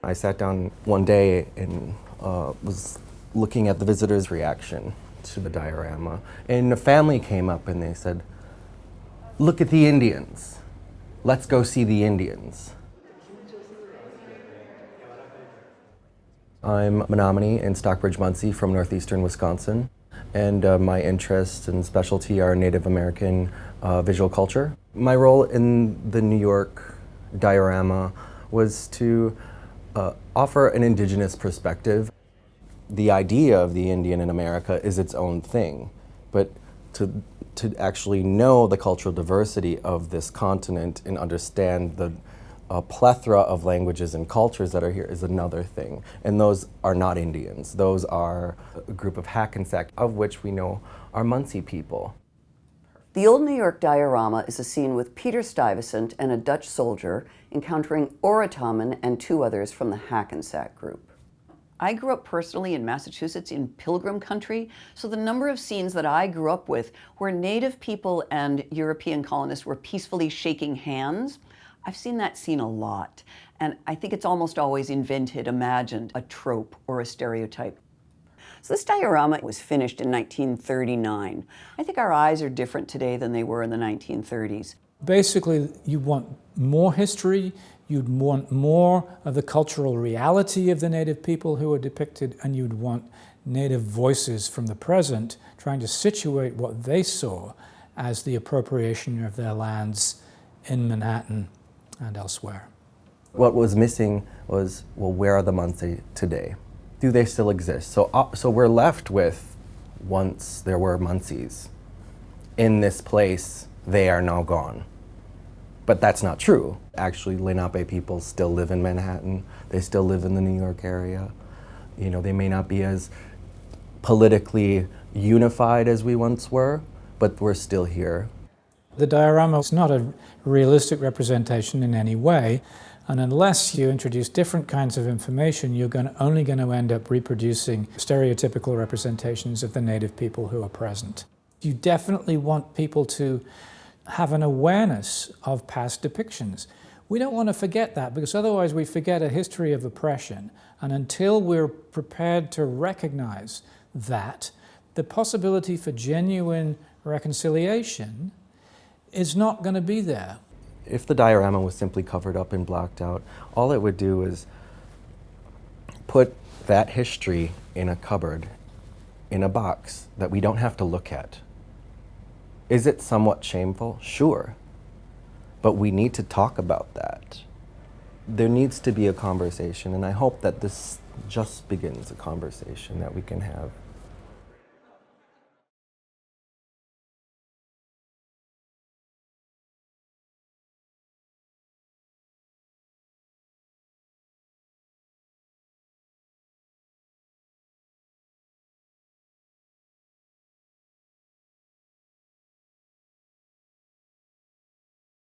I sat down one day and was looking at the visitors' reaction to the diorama, and a family came up and they said, "Look at the Indians. Let's go see the Indians." I'm Menominee in Stockbridge, Muncie from northeastern Wisconsin, and my interests and specialty are Native American visual culture. My role in the New York diorama was to offer an indigenous perspective. The idea of the Indian in America is its own thing, but to actually know the cultural diversity of this continent and understand the plethora of languages and cultures that are here is another thing. And those are not Indians. Those are a group of Hackensack, of which we know are Muncie people. The Old New York diorama is a scene with Peter Stuyvesant and a Dutch soldier encountering Oratamen and two others from the Hackensack group. I grew up personally in Massachusetts in Pilgrim country, so the number of scenes that I grew up with where Native people and European colonists were peacefully shaking hands, I've seen that scene a lot, and I think it's almost always invented, imagined, a trope or a stereotype. So this diorama was finished in 1939. I think our eyes are different today than they were in the 1930s. Basically, you want more history, you'd want more of the cultural reality of the Native people who are depicted, and you'd want Native voices from the present trying to situate what they saw as the appropriation of their lands in Manhattan and elsewhere. What was missing was, well, where are the Muncie today? Do they still exist? So we're left with, once there were Muncies in this place, they are now gone. But that's not true. Actually, Lenape people still live in Manhattan. They still live in the New York area. You know, they may not be as politically unified as we once were, but we're still here. The diorama is not a realistic representation in any way, and unless you introduce different kinds of information, you're only going to end up reproducing stereotypical representations of the Native people who are present. You definitely want people to have an awareness of past depictions. We don't want to forget that, because otherwise we forget a history of oppression, and until we're prepared to recognize that, the possibility for genuine reconciliation is not going to be there. If the diorama was simply covered up and blocked out, all it would do is put that history in a cupboard, in a box that we don't have to look at. Is it somewhat shameful? Sure. But we need to talk about that. There needs to be a conversation, and I hope that this just begins a conversation that we can have.